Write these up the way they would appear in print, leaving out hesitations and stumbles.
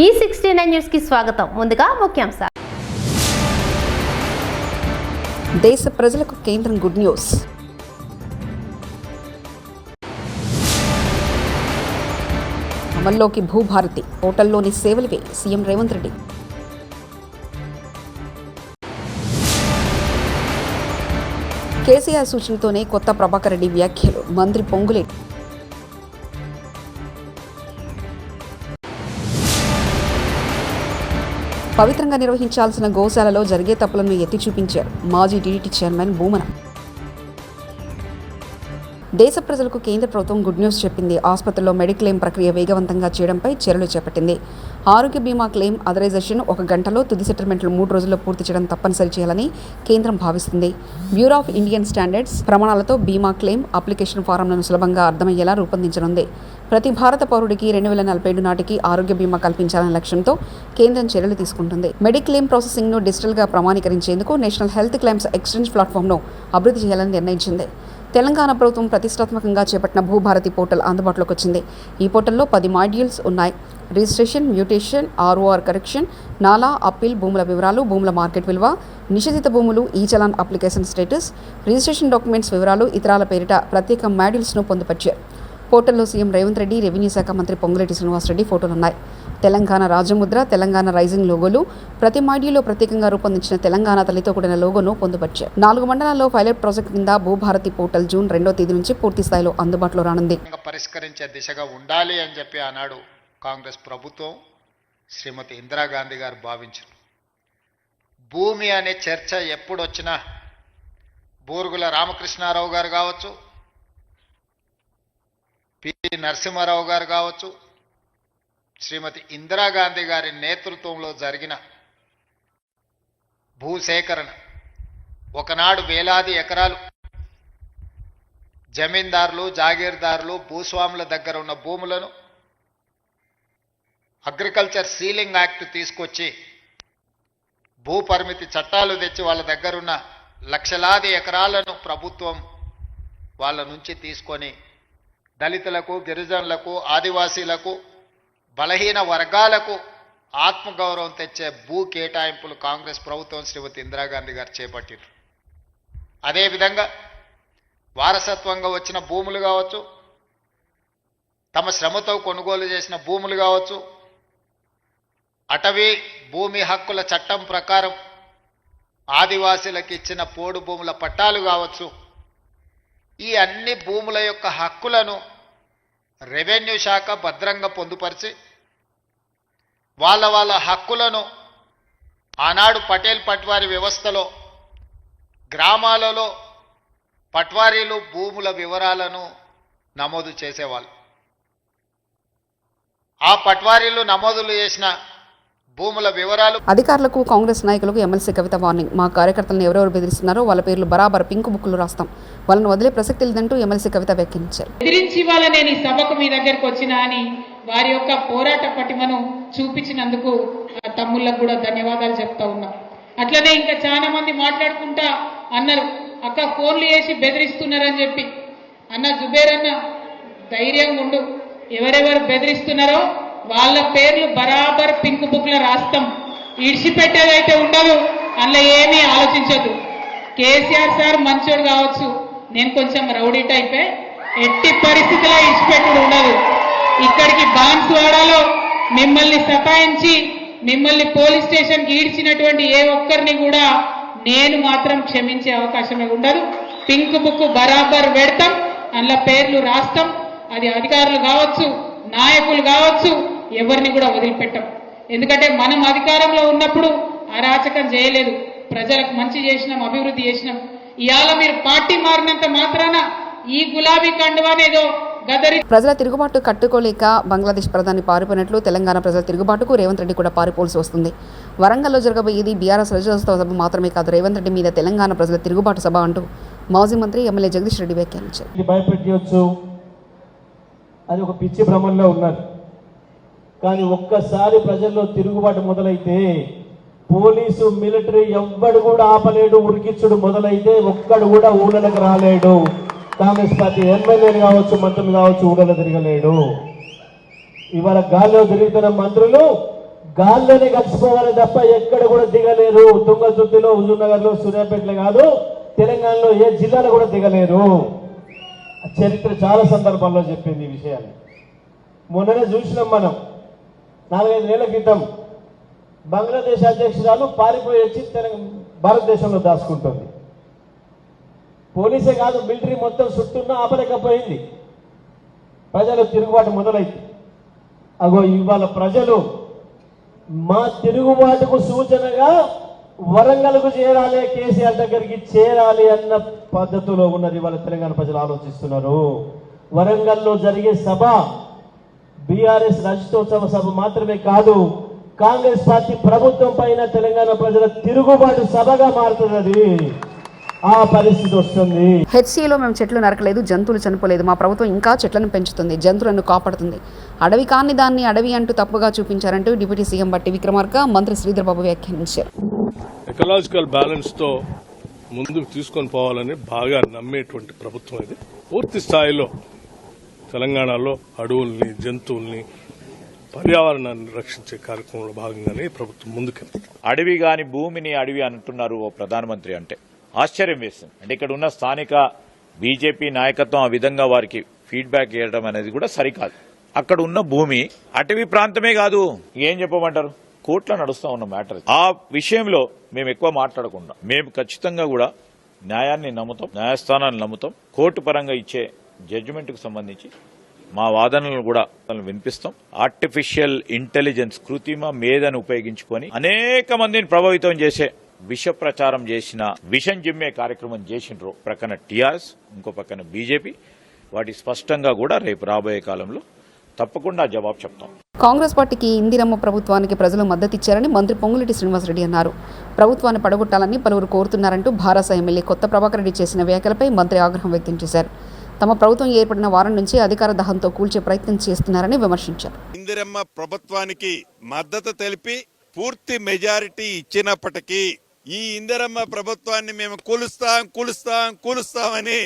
E69 news కి స్వాగతం. ముందుగా ముఖ్యాంశాలు. దేశ ప్రజలకు కేంద్రం గుడ్ న్యూస్. అమల్లోకి భూభారతి పోర్టల్లోని సేవలవే సీఎం రేవంత్ రెడ్డి. కేసీఆర్ సూచనతోనే కొత్త ప్రభాకర్ రెడ్డి వ్యాఖ్యలు మంత్రి పొంగులేటి. పవిత్రంగా నిర్వహించాల్సిన గోశాలలో జరిగే తప్పులను ఎత్తి చూపించారు మాజీ టీడీటీ చైర్మన్ భూమన. దేశ ప్రజలకు కేంద్ర ప్రభుత్వం గుడ్ న్యూస్ చెప్పింది. ఆసుపత్రుల్లో మెడిక్లెయిమ్ ప్రక్రియ వేగవంతంగా చేయడంపై చర్యలు చేపట్టింది. ఆరోగ్య బీమా క్లెయిమ్ అథరైజేషన్ 1 గంటలో, తుది సెటిల్మెంట్లు 3 రోజుల్లో పూర్తి చేయడం తప్పనిసరి చేయాలని కేంద్రం భావిస్తుంది. బ్యూరో ఆఫ్ ఇండియన్ స్టాండర్డ్స్ ప్రమాణాలతో బీమా క్లెయిమ్ అప్లికేషన్ ఫారంలను సులభంగా అర్థమయ్యేలా రూపొందించనుంది. ప్రతి భారత పౌరుడికి 2047 నాటికి ఆరోగ్య బీమా కల్పించాలనే లక్ష్యంతో కేంద్రం చర్యలు తీసుకుంటుంది. మెడిక్లెయిమ్ ప్రాసెసింగ్ను డిజిటల్గా ప్రమాణీకరించేందుకు నేషనల్ హెల్త్ క్లెయిమ్స్ ఎక్స్చేంజ్ ప్లాట్ఫామ్ను అభివృద్ధి చేయాలని నిర్ణయించింది. తెలంగాణ ప్రభుత్వం ప్రతిష్టాత్మకంగా చేపట్టిన భూభారతి పోర్టల్ అందుబాటులోకి వచ్చింది. ఈ పోర్టల్లో 10 మాడ్యూల్స్ ఉన్నాయి. రిజిస్ట్రేషన్, మ్యూటేషన్, ఆర్ఓఆర్ కరెక్షన్, నాలా, అప్పీల్, భూముల వివరాలు, భూముల మార్కెట్ విలువ, నిషేధిత భూములు, ఈ challan application status, registration documents వివరాలు, ఇతరాల పేరిట ప్రత్యేక మాడ్యూల్స్ను పొందుపరిచారు. పోర్టల్లో సీఎం రేవంత్ రెడ్డి, రెవెన్యూ శాఖ మంత్రి పొంగులేటి శ్రీనివాసరెడ్డి ఫోటోలున్నాయి. తెలంగాణ రాజముద్ర, తెలంగాణ రైజింగ్ లోగోలు, ప్రతి మాడ్యూల్లో ప్రత్యేకంగా రూపొందించిన తెలంగాణ తల్లితో కూడిన లోగోను పొందుపరిచారు. 4 మండలాల్లో పైలట్ ప్రాజెక్ట్ కింద భూభారతి పోర్టల్ జూన్ 2వ తేదీ నుంచి పూర్తి స్థాయిలో అందుబాటులో రానుంది. పరిష్కరించే దిశగా ఉండాలి అని చెప్పి ఆనాడు కాంగ్రెస్ ప్రభుత్వం శ్రీమతి ఇందిరాగాంధీ గారు భావించారు. భూమి అనే చర్చ ఎప్పుడొచ్చినా బూరుగుల రామకృష్ణారావు గారు కావచ్చు, పి నరసింహారావు గారు కావచ్చు, శ్రీమతి ఇందిరాగాంధీ గారి నేతృత్వంలో జరిగిన భూసేకరణ, ఒకనాడు వేలాది ఎకరాలు జమీందారులు, జాగీర్దారులు, భూస్వాముల దగ్గర ఉన్న భూములను అగ్రికల్చర్ సీలింగ్ యాక్ట్ తీసుకొచ్చి భూ పరిమితి చట్టాలు తెచ్చి వాళ్ళ దగ్గరున్న లక్షలాది ఎకరాలను ప్రభుత్వం వాళ్ళ నుంచి తీసుకొని దళితులకు, గిరిజనులకు, ఆదివాసీలకు, బలహీన వర్గాలకు ఆత్మగౌరవం తెచ్చే భూ కేటాయింపులు కాంగ్రెస్ ప్రభుత్వం శ్రీమతి ఇందిరాగాంధీ గారు చేపట్టారు. అదేవిధంగా వారసత్వంగా వచ్చిన భూములు కావచ్చు, తమ శ్రమతో కొనుగోలు చేసిన భూములు కావచ్చు, అటవీ భూమి హక్కుల చట్టం ప్రకారం ఆదివాసీలకు ఇచ్చిన పోడు భూముల పట్టాలు కావచ్చు, ఈ అన్ని భూముల యొక్క హక్కులను రెవెన్యూ శాఖ భద్రంగా పొందుపరిచి వాళ్ళ హక్కులను ఆనాడు పటేల్ పట్వారీ వ్యవస్థలో గ్రామాలలో పట్వారీలు భూముల వివరాలను నమోదు చేసేవాళ్ళు. ఆ పట్వారీలు నమోదులు చేసిన భూముల వివరాలు అధికారులకు, కాంగ్రెస్ నాయకులకు ఎమ్మెల్సీ కవిత వార్నింగ్. మా కార్యకర్తలను ఎవరెవరు బెదిరిస్తున్నారో వాళ్ళ పేర్లు బరాబర్ పింక్ బుక్లు రాస్తాం, వాళ్ళని వదిలే ప్రసక్తి లేదంటూ ఎమ్మెల్సీ కవిత వ్యాఖ్యానించారు. బెదిరించి వాళ్ళ నేను ఈ సభకు మీ దగ్గరకు వచ్చినా అని వారి యొక్క పోరాట పటిమను చూపించినందుకు తమ్ముళ్ళకు కూడా ధన్యవాదాలు చెప్తా ఉన్నా. అట్లనే ఇంకా చాలా మంది మాట్లాడుకుంటా అన్నారు, అక్క ఫోన్లు చేసి బెదిరిస్తున్నారని చెప్పి. అన్న జుబేర్ అన్న ధైర్యంగా ఉండు, ఎవరెవరు బెదిరిస్తున్నారో వాళ్ళ పేర్లు బరాబర్ పింక్ బుక్ లో రాస్తాం, ఇడిచిపెట్టేదైతే ఉండదు, అందులో ఏమీ ఆలోచించదు. కేసీఆర్ సార్ మంచోడు కావచ్చు, నేను కొంచెం రౌడీ టైపే, ఎట్టి పరిస్థితిలో ఇడిచిపెట్టుడు ఉండదు. ఇక్కడికి బాన్స్వాడలో మిమ్మల్ని సతాయించి మిమ్మల్ని పోలీస్ స్టేషన్కి ఈడ్చినటువంటి ఏ ఒక్కరిని కూడా నేను మాత్రం క్షమించే అవకాశమే ఉండదు. పింక్ బుక్ బరాబర్ పెడతాం, అందులో పేర్లు రాస్తాం. అది అధికారులు కావచ్చు, నాయకులు కావచ్చు, ఎవరిని కూడా వదిలిపెట్టాం. ఎందుకంటే మనం అధికారంలో ఉన్నప్పుడు అరాచకం చేయలేదు, ప్రజలకు మంచి చేసినాం, అభివృద్ధి చేసినాం. ఇవాళ మీరు పార్టీ మారినంత మాత్రాన ఈ గులాబీ కండువానేదో గదరి. ప్రజల తిరుగుబాటు కట్టుకోలేక బంగ్లాదేశ్ ప్రధాని పారిపోయినట్లు తెలంగాణ ప్రజల తిరుగుబాటుకు రేవంత్ రెడ్డి కూడా పారిపోవాల్సి వస్తుంది. వరంగల్లో జరగబోయేది బీఆర్ఎస్ రజతోత్సవ సభ మాత్రమే కాదు, రేవంత్ రెడ్డి మీద తెలంగాణ ప్రజల తిరుగుబాటు సభ అంటూ మాజీ మంత్రి ఎమ్మెల్యే జగదీష్ రెడ్డి వ్యాఖ్యానించారు. భయపెట్టవచ్చు అని ఒక పిచ్చి భ్రమంలో ఉన్నారు. కానీ ఒక్కసారి ప్రజల్లో తిరుగుబాటు మొదలైతే పోలీసు, మిలిటరీ ఎవ్వడు కూడా ఆపలేడు. ఉరికిచ్చుడు మొదలైతే ఒక్కడు కూడా ఊళ్ళకి రాలేడు. కాంగ్రెస్ పార్టీ ఎమ్మెల్యేలు కావచ్చు, మంత్రులు కావచ్చు, ఊళ్ళలో తిరగలేడు. ఇవాళ గాల్లో తిరుగుతున్న మంత్రులు గాల్లోనే కలిసిపోవాలి తప్ప ఎక్కడ కూడా దిగలేరు. తుంగతుర్తిలో, హుజూర్నగర్లో, సూర్యాపేటలో కాదు, తెలంగాణలో ఏ జిల్లాలో కూడా దిగలేరు. చరిత్ర చాలా సందర్భాల్లో చెప్పింది ఈ విషయాన్ని. మొన్ననే చూసినాం మనం. 4-5 నెలల క్రితం బంగ్లాదేశ్ అధ్యక్షురాలు పారిపోయి వచ్చి భారతదేశంలో దాచుకుంటుంది. పోలీసే కాదు, మిలిటరీ మొత్తం చుట్టూన్నా ఆపలేకపోయింది. ప్రజలు తిరుగుబాటు మొదలైంది. అగో ఇవాళ ప్రజలు మా తిరుగుబాటుకు సూచనగా వరంగల్కు చేరాలి, కేసీఆర్ దగ్గరికి చేరాలి అన్న పద్ధతిలో ఉన్నది ఇవాళ తెలంగాణ ప్రజలు ఆలోచిస్తున్నారు. వరంగల్లో జరిగే సభ బీఆర్ఎస్ రజతోత్సవ సభ మాత్రమే కాదు, కాంగ్రెస్ పార్టీ ప్రభుత్వం పైన తెలంగాణ ప్రజల తిరుగుబాటు సభగా మారుతున్నది. ఆ పరిస్థితి వస్తుంది. హెచ్సీలో మేము చెట్లు నరకలేదు, జంతువులు చనిపోలేదు. మా ప్రభుత్వం ఇంకా చెట్లను పెంచుతుంది, జంతువులను కాపాడుతుంది. అడవి కాని దాన్ని అడవి అంటూ తప్పుగా చూపించారంటూ డిప్యూటీ సీఎం బట్టి విక్రమార్క మంత్రి శ్రీధర్ బాబు వ్యాఖ్యానించారు. ఎకలాజికల్ బ్యాలెన్స్తో ముందుకు తీసుకొని పోవాలని బాగా నమ్మేటువంటి ప్రభుత్వం ఇది. పూర్తి స్థాయిలో తెలంగాణలో అడవుల్ని, జంతువుల్ని, పర్యావరణాన్ని రక్షించే కార్యక్రమంలో భాగంగానే ప్రభుత్వం ముందుకెళ్తుంది. అడవి కాని భూమిని అడవి అంటున్నారు ఓ ప్రధానమంత్రి అంటే ఆశ్చర్యం వేస్తుంది. అంటే ఇక్కడ ఉన్న స్థానిక బీజేపీ నాయకత్వం ఆ విధంగా వారికి ఫీడ్బ్యాక్ ఇవ్వడం అనేది కూడా సరికాదు. అక్కడ ఉన్న భూమి అటవీ ప్రాంతమే కాదు, ఏం చెప్పమంటారు, కోర్టులో నడుస్తా ఉన్న మ్యాటర్. ఆ విషయంలో మేము ఎక్కువ మాట్లాడకుండా మేము ఖచ్చితంగా కూడా న్యాయాన్ని నమ్ముతాం, న్యాయస్థానాన్ని నమ్ముతాం. కోర్టు పరంగా ఇచ్చే జడ్జిమెంట్కు సంబంధించి మా వాదనలను కూడా వినిపిస్తాం. ఆర్టిఫిషియల్ ఇంటెలిజెన్స్, కృత్రిమ మేధను ఉపయోగించుకొని అనేక మందిని ప్రభావితం చేసే విష ప్రచారం చేసిన, విషం జిమ్మే కార్యక్రమం చేసిండ్రు ప్రక్కన టీఆర్ఎస్, ఇంకో పక్కన బీజేపీ. వాటి స్పష్టంగా కూడా రేపు రాబోయే కాలంలో తప్పకుండా జవాబు చెప్తాం. కాంగ్రెస్ పార్టీకి ఇందిరమ్మ ప్రభుత్వానికి ప్రజలు మద్దతిచ్చారని మంత్రి పొంగులేటి శ్రీనివాసరెడ్డి అన్నారు. ప్రభుత్వాన్ని పడగొట్టాలని పలువురు కోరుతున్నారంటూ భారస ఎమ్మెల్యే కొత్త ప్రభాకర్ రెడ్డి చేసిన వ్యాఖ్యలపై మంత్రి ఆగ్రహం వ్యక్తం చేశారు. తమ ప్రభుత్వం ఏర్పడిన వారం నుంచి అధికార దహంతో కూల్చే ప్రయత్నం చేస్తున్నారని విమర్శించారు. ఇందిరమ్మ ప్రభుత్వానికి మద్దతు తెలిపి పూర్తి మెజారిటీ ఇచ్చినప్పటికీ ఈ ఇందిరమ్మ ప్రభుత్వాన్ని మేము కూలుస్తామని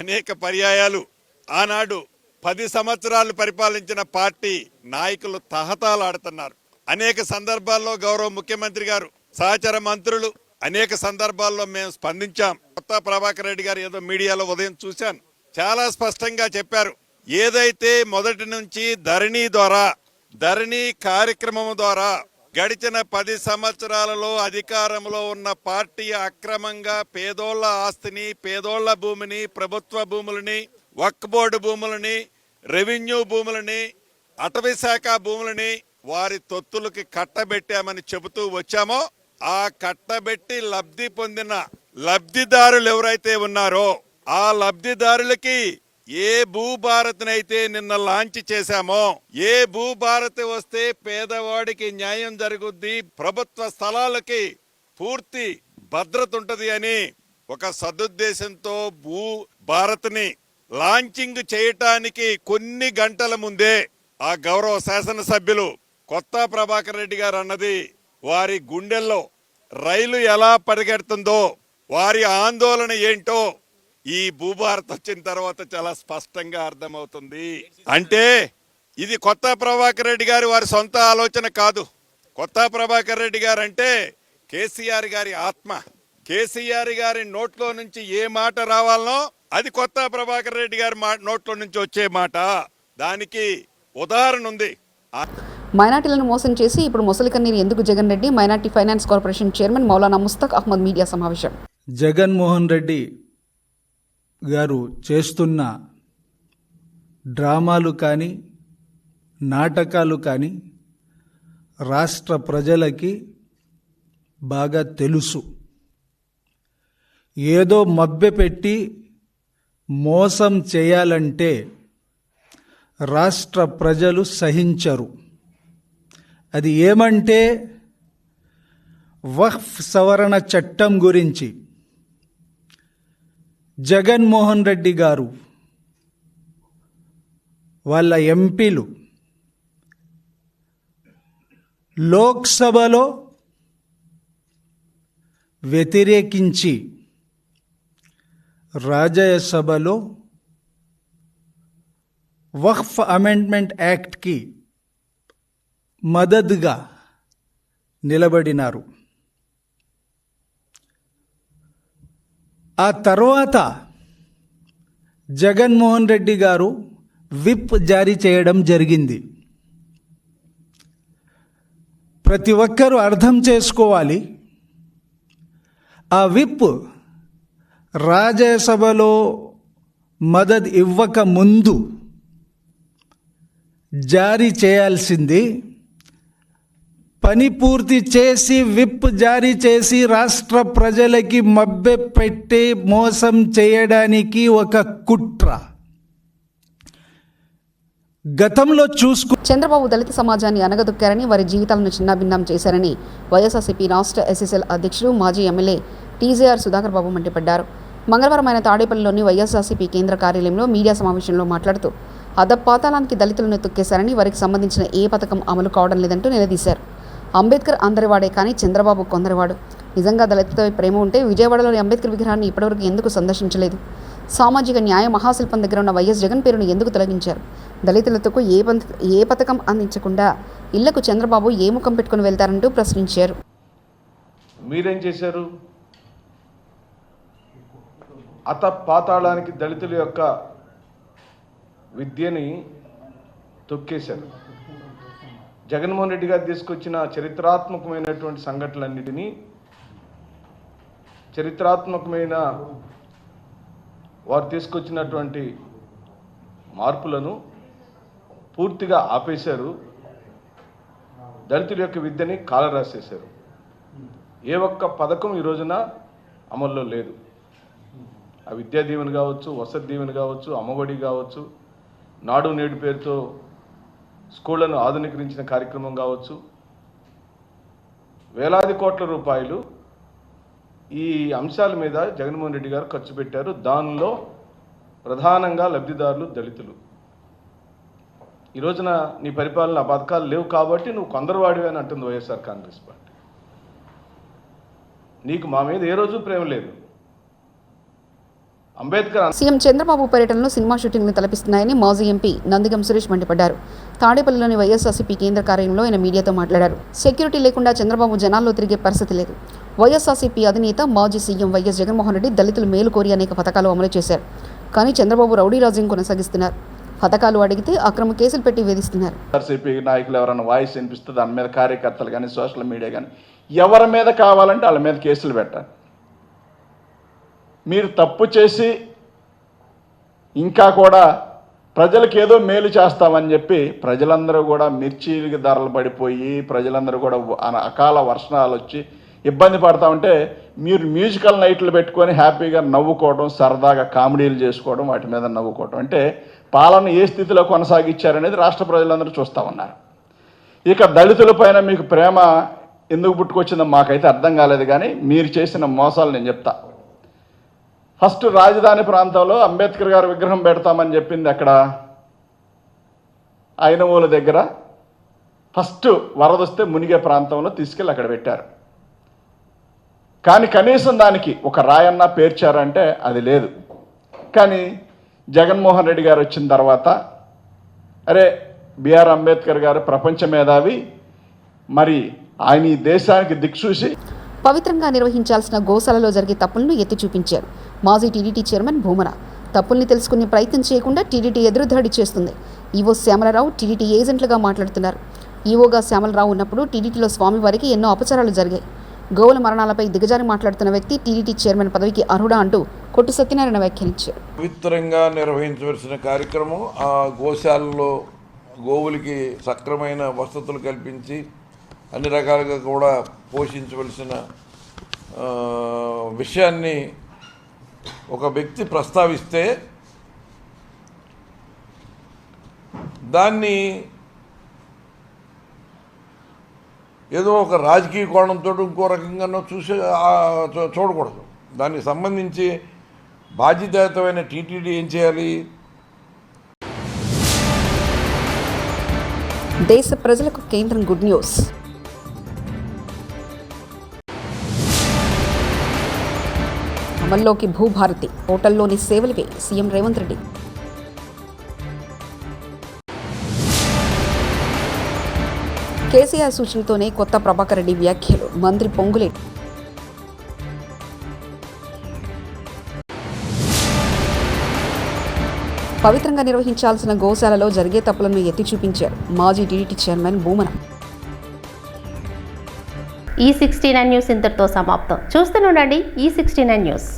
అనేక పర్యాయాలు ఆనాడు 10 సంవత్సరాలు పరిపాలించిన పార్టీ నాయకులు తహతాలాడుతున్నారు. అనేక సందర్భాల్లో గౌరవ ముఖ్యమంత్రి గారు, సహచర మంత్రులు అనేక సందర్భాల్లో మేము స్పందించాం. కొత్త ప్రభాకర్ రెడ్డి గారు ఏదో మీడియాలో ఉదయం చూశాను, చాలా స్పష్టంగా చెప్పారు. ఏదైతే మొదటి నుంచి ధరణి కార్యక్రమం ద్వారా గడిచిన 10 సంవత్సరాలలో అధికారంలో ఉన్న పార్టీ అక్రమంగా పేదోళ్ల ఆస్తిని, పేదోళ్ల భూమిని, ప్రభుత్వ భూములని, వక్ఫ్ బోర్డు భూములని, రెవెన్యూ భూములని, అటవీ శాఖ భూములని వారి తొత్తులకి కట్టబెట్టామని చెబుతూ వచ్చామో, ఆ కట్టబెట్టి లబ్ధి పొందిన లబ్ధిదారులు ఎవరైతే ఉన్నారో ఆ లబ్ధిదారులకి ఏ భూభారత్నైతే నిన్న లాంచ్ చేశామో, ఏ భూభారతి వస్తే పేదవాడికి న్యాయం జరుగుద్ది, ప్రభుత్వ స్థలాలకి పూర్తి భద్రత ఉంటది అని ఒక సదుద్దేశంతో భూభారత్ని లాంచింగ్ చేయటానికి కొన్ని గంటల ముందే ఆ గౌరవ శాసనసభ్యులు కొత్త ప్రభాకర్ రెడ్డి గారు అన్నది వారి గుండెల్లో రైలు ఎలా పరిగెడుతుందో, వారి ఆందోళన ఏంటో ఈ భూభారత్ వచ్చిన తర్వాత చాలా స్పష్టంగా అర్థమవుతుంది. అంటే ఇది కొత్త ప్రభాకర్ రెడ్డి గారి వారి సొంత ఆలోచన కాదు. కొత్త ప్రభాకర్ రెడ్డి గారు అంటే కేసీఆర్ గారి ఆత్మ. కేసీఆర్ గారి నోట్లో నుంచి ఏ మాట రావాలనో అది కొత్త ప్రభాకర్ రెడ్డి గారి నోట్లో నుంచి వచ్చే మాట. దానికి ఉదాహరణ ఉంది. మైనార్టీలను మోసం చేసి ఇప్పుడు మొసలి కన్నీరు ఎందుకు Jagan Reddy minority finance corporation chairman Maulana Mushtaq Ahmed media సమావేశం. జగన్మోహన్ రెడ్డి గారు చేస్తున్న డ్రామాలు కానీ నాటకాలు కానీ రాష్ట్ర ప్రజలకి బాగా తెలుసు. ఏదో మభ్యపెట్టి మోసం చేయాలంటే రాష్ట్ర ప్రజలు సహించరు. అది ఏమంటే వక్ఫ్ సవరణ చట్టం గురించి జగన్మోహన్ రెడ్డి గారు వాళ్ళ ఎంపీలు లోక్సభలో వ్యతిరేకించి రాజ్యసభలో వక్ఫ్ అమెండ్మెంట్ యాక్ట్కి మద్దతుగా నిలబడినారు. ఆ తర్వాత జగన్మోహన్ రెడ్డి గారు విప్ జారీ చేయడం జరిగింది. ప్రతి ఒక్కరూ అర్థం చేసుకోవాలి, ఆ విప్ రాజ్యసభలో మద్దతు ఇవ్వక ముందు జారీ చేయాల్సింది. పని పూర్తి చేసి విప్ జారీ చేసి రాష్ట్ర ప్రజలకి మభ్యపెట్టి మోసం చేయడానికి ఒక కుట్ర. గతంలో చంద్రబాబు దళిత సమాజాన్ని అనగదొక్కారని, వారి జీవితాలను చిన్నాభిన్నం చేశారని వైఎస్ఆర్సీపీ రాష్ట్ర ఎస్ఎస్ఎల్ అధ్యక్షుడు మాజీ ఎమ్మెల్యే టీజేఆర్ సుధాకర్ బాబు మండిపడ్డారు. మంగళవారం ఆయన తాడేపల్లిలోని వైఎస్ఆర్సీపీ కేంద్ర కార్యాలయంలో మీడియా సమావేశంలో మాట్లాడుతూ అధపాతాళానికి దళితులను తొక్కేశారని, వారికి సంబంధించిన ఏ పథకం అమలు కావడం లేదంటూ నిలదీశారు. అంబేద్కర్ అందరివాడే కానీ చంద్రబాబు కొందరివాడు. నిజంగా దళితులపై ప్రేమ ఉంటే విజయవాడలోని అంబేద్కర్ విగ్రహాన్ని ఇప్పటివరకు ఎందుకు సందర్శించలేదు? సామాజిక న్యాయ మహాశిల్పం దగ్గర ఉన్న వైఎస్ జగన్ పేరును ఎందుకు తొలగించారు? దళితులతో ఏ పథకం అందించకుండా ఇళ్లకు చంద్రబాబు ఏ ముఖం పెట్టుకుని వెళ్తారంటూ ప్రశ్నించారు. మీరేం చేశారు? పాతాళానికి దళితుల యొక్క విద్యని తొక్కేశారు. జగన్మోహన్ రెడ్డి గారు తీసుకొచ్చిన చరిత్రాత్మకమైనటువంటి సంఘటనలన్నిటినీ, చరిత్రాత్మకమైన వారు తీసుకొచ్చినటువంటి మార్పులను పూర్తిగా ఆపేశారు. దళితుల యొక్క విద్యని కాలరాసేశారు. ఏ ఒక్క పథకం ఈ రోజున అమల్లో లేదు. ఆ విద్యా దీవెన కావచ్చు, వసతి దీవెన కావచ్చు, అమ్మఒడి కావచ్చు, నాడు నేడు పేరుతో స్కూళ్లను ఆధునీకరించిన కార్యక్రమం కావచ్చు, వేలాది కోట్ల రూపాయలు ఈ అంశాల మీద జగన్మోహన్ రెడ్డి గారు ఖర్చు పెట్టారు. దానిలో ప్రధానంగా లబ్ధిదారులు దళితులు. ఈ రోజున నీ పరిపాలన ఆ పథకాలు లేవు కాబట్టి నువ్వు కొందరువాడివి అని అంటుంది వైఎస్ఆర్ కాంగ్రెస్ పార్టీ. నీకు మా మీద ఏ రోజు ప్రేమ లేదు. అంబేద్కర్ సీఎం చంద్రబాబు పర్యటనలో సినిమా షూటింగ్ను తలపిస్తున్నాయని మాజీ ఎంపీ నందిగం సురేష్ మండిపడ్డారు. తాడేపల్లిలోని వైఎస్ఆర్సీపీ కేంద్ర కార్యాలయంలో ఆయన మీడియాతో మాట్లాడారు. సెక్యూరిటీ లేకుండా చంద్రబాబు జనాల్లో తిరిగే పరిస్థితి లేదు. వైఎస్ఆర్సీపీ అధినేత మాజీ సీఎం వైఎస్ జగన్మోహన్ రెడ్డి దళితులు మేలు కోరి అనేక పథకాలు అమలు చేశారు. కానీ చంద్రబాబు రౌడీ రాజ్యం కొనసాగిస్తున్నారు. పథకాలు అడిగితే అక్రమ కేసులు పెట్టి వేధిస్తున్నారు. వైఎస్ఆర్సీపీ నాయకులు ఎవరైనా వాయిస్ వినిపిస్తే దాని మీద కార్యకర్తలు కానీ సోషల్ మీడియా కానీ ఎవరి మీద కావాలంటే వాళ్ళ మీద కేసులు పెట్టాలి. మీరు తప్పు చేసి ఇంకా కూడా ప్రజలకు ఏదో మేలు చేస్తామని చెప్పి ప్రజలందరూ కూడా మిర్చీలకి ధరలు పడిపోయి ప్రజలందరూ కూడా అకాల వర్షాలు వచ్చి ఇబ్బంది పడతా ఉంటే మీరు మ్యూజికల్ నైట్లు పెట్టుకొని హ్యాపీగా నవ్వుకోవడం, సరదాగా కామెడీలు చేసుకోవడం, వాటి మీద నవ్వుకోవడం, అంటే పాలన ఏ స్థితిలో కొనసాగించారనేది రాష్ట్ర ప్రజలందరూ చూస్తూ ఉన్నారు. ఇక దళితుల పైన మీకు ప్రేమ ఎందుకు పుట్టుకొచ్చిందో మాకైతే అర్థం కాలేదు. కానీ మీరు చేసిన మోసాలు నేను చెప్తా. ఫస్ట్ రాజధాని ప్రాంతంలో అంబేద్కర్ గారు విగ్రహం పెడతామని చెప్పింది అక్కడ ఐనమూల దగ్గర. ఫస్ట్ వరదొస్తే మునిగే ప్రాంతంలో తీసుకెళ్ళి అక్కడ పెట్టారు. కానీ కనీసం దానికి ఒక రాయన్న పేర్చారంటే అది లేదు. కానీ జగన్మోహన్ రెడ్డి గారు వచ్చిన తర్వాత అరే బిఆర్ అంబేద్కర్ గారు ప్రపంచ మేధావి, మరి ఆయన ఈ దేశానికి దిక్సూసి పవిత్రంగా నిర్వహించాల్సిన గోశాలలో జరిగే తప్పులను ఎత్తి చూపించారు. మాజీ టీడీటీ చైర్మన్ భూమన తప్పుల్ని తెలుసుకునే ప్రయత్నం చేయకుండా టీడీటీ ఎదురుదాడి చేస్తుంది. ఈవో శ్యామలరావు టీడీటీ ఏజెంట్లుగా మాట్లాడుతున్నారు. ఈవోగా శ్యామలరావు ఉన్నప్పుడు టీడీటీలో స్వామివారికి ఎన్నో అపచారాలు జరిగాయి. గోవుల మరణాలపై దిగజారి మాట్లాడుతున్న వ్యక్తి టీడీటీ చైర్మన్ పదవికి అర్హుడా అంటూ కొట్టు సత్యనారాయణ వ్యాఖ్యానించారు. పవిత్రంగా నిర్వహించవలసిన కార్యక్రమం ఆ గోశాలలో గోవులకి సక్రమైన వసతులు కల్పించి అన్ని రకాలుగా కూడా పోషించవలసిన విషయాన్ని ఒక వ్యక్తి ప్రస్తావిస్తే దాన్ని ఏదో ఒక రాజకీయ కోణంతో ఇంకో రకంగానో చూడకూడదు. దానికి సంబంధించి బాధ్యతాయుతమైన టీటీడీ ఏం చేయాలి? దేశ ప్రజలకు కేంద్రం గుడ్ న్యూస్. అమల్లోకి భూభారతి పోర్టల్లోని సేవలపై సీఎం రేవంత్ రెడ్డి. కేసీఆర్ సూచనతోనే కొత్త ప్రభాకర్ రెడ్డి వ్యాఖ్యలు. మంత్రి పొంగులేటి పవిత్రంగా నిర్వహించాల్సిన గోశాలలో జరిగే తప్పులను ఎత్తి చూపించారు మాజీ టీడీటీ చైర్మన్ భూమన. ఈ 69 న్యూస్ ఇంతటితో సమాప్తం. చూస్తూనే ఉండండి ఈ 69 న్యూస్.